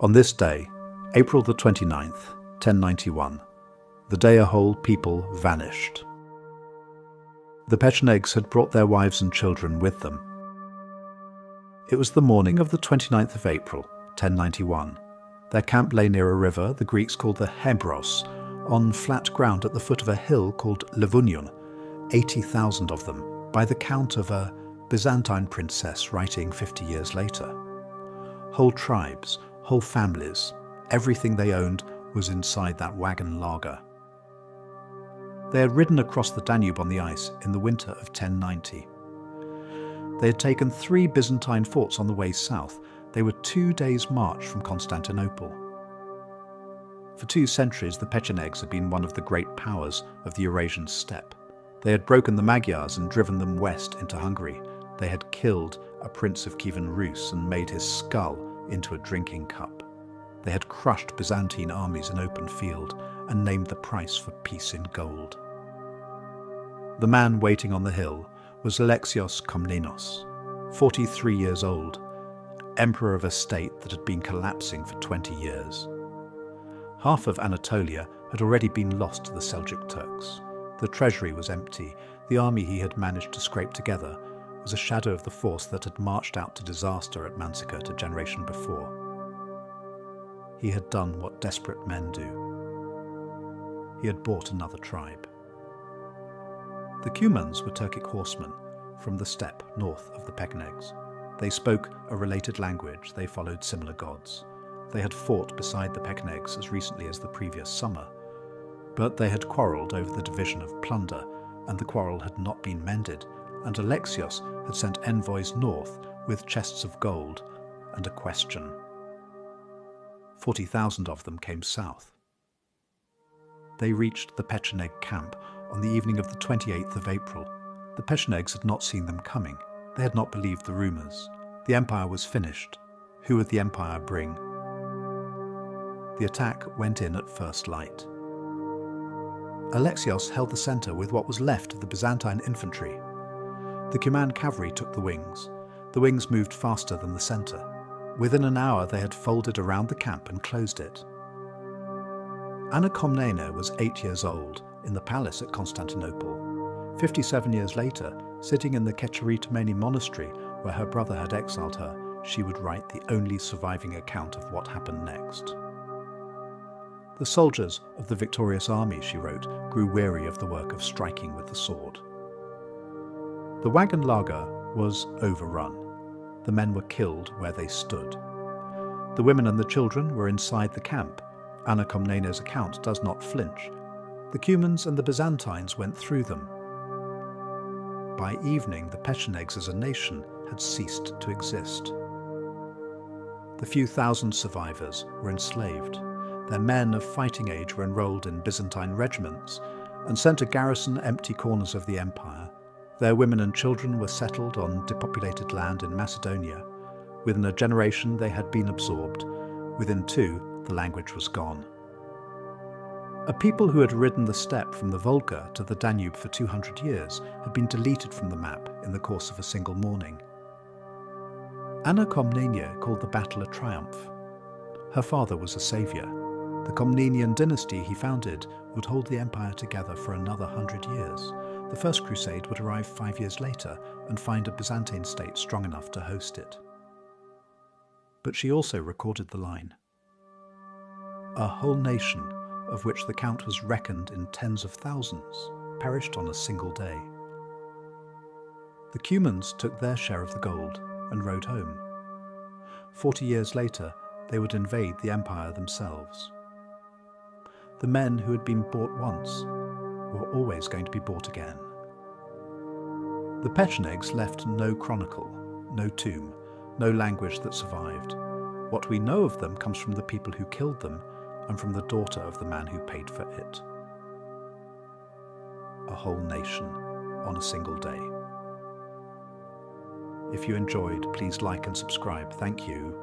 On this day, April the 29th, 1091, the day a whole people vanished. The Pechenegs had brought their wives and children with them. It was the morning of the 29th of April, 1091. Their camp lay near a river the Greeks called the Hebros, on flat ground at the foot of a hill called Levounion, 80,000 of them, by the count of a Byzantine princess writing 50 years later. Whole tribes, whole families, everything they owned was inside that wagon laager. They had ridden across the Danube on the ice in the winter of 1090. They had taken 3 Byzantine forts on the way south. They were 2 days' march from Constantinople. For 2 centuries, the Pechenegs had been one of the great powers of the Eurasian steppe. They had broken the Magyars and driven them west into Hungary. They had killed a prince of Kievan Rus and made his skull into a drinking cup. They had crushed Byzantine armies in open field and named the price for peace in gold. The man waiting on the hill was Alexios Komnenos, 43 years old, emperor of a state that had been collapsing for 20 years. Half of Anatolia had already been lost to the Seljuk Turks. The treasury was empty. The army he had managed to scrape together was a shadow of the force that had marched out to disaster at Manzikert a generation before. He had done what desperate men do. He had bought another tribe. The Cumans were Turkic horsemen from the steppe north of the Pechenegs. They spoke a related language. They followed similar gods. They had fought beside the Pechenegs as recently as the previous summer, but they had quarrelled over the division of plunder, and the quarrel had not been mended, and Alexios had sent envoys north with chests of gold and a question. 40,000 of them came south. They reached the Pecheneg camp on the evening of the 28th of April. The Pechenegs had not seen them coming. They had not believed the rumours. The empire was finished. Who would the empire bring? The attack went in at first light. Alexios held the centre with what was left of the Byzantine infantry. The Cuman cavalry took the wings. The wings moved faster than the centre. Within an hour they had folded around the camp and closed it. Komnenos was 8 years old, in the palace at Constantinople. 57 years later, sitting in the Kecheritomeni monastery where her brother had exiled her, she would write the only surviving account of what happened next. The soldiers of the victorious army, she wrote, grew weary of the work of striking with the sword. The wagon laager was overrun. The men were killed where they stood. The women and the children were inside the camp. Komnenos' account does not flinch. The Cumans and the Byzantines went through them. By evening, the Pechenegs as a nation had ceased to exist. The few thousand survivors were enslaved. Their men of fighting age were enrolled in Byzantine regiments and sent to garrison empty corners of the empire. Their women and children were settled on depopulated land in Macedonia. Within a generation they had been absorbed. Within 2, the language was gone. A people who had ridden the steppe from the Volga to the Danube for 200 years had been deleted from the map in the course of a single morning. Komnenos called the battle a triumph. Her father was a saviour. The Komnenian dynasty he founded would hold the empire together for another 100 years. The First Crusade would arrive 5 years later and find a Byzantine state strong enough to host it. But she also recorded the line, "A whole nation, of which the count was reckoned in tens of thousands, perished on a single day." The Cumans took their share of the gold and rode home. 40 years later, they would invade the empire themselves. The men who had been bought once were always going to be bought again. The Pechenegs left no chronicle, no tomb, no language that survived. What we know of them comes from the people who killed them and from the daughter of the man who paid for it. A whole nation on a single day. If you enjoyed, please like and subscribe. Thank you.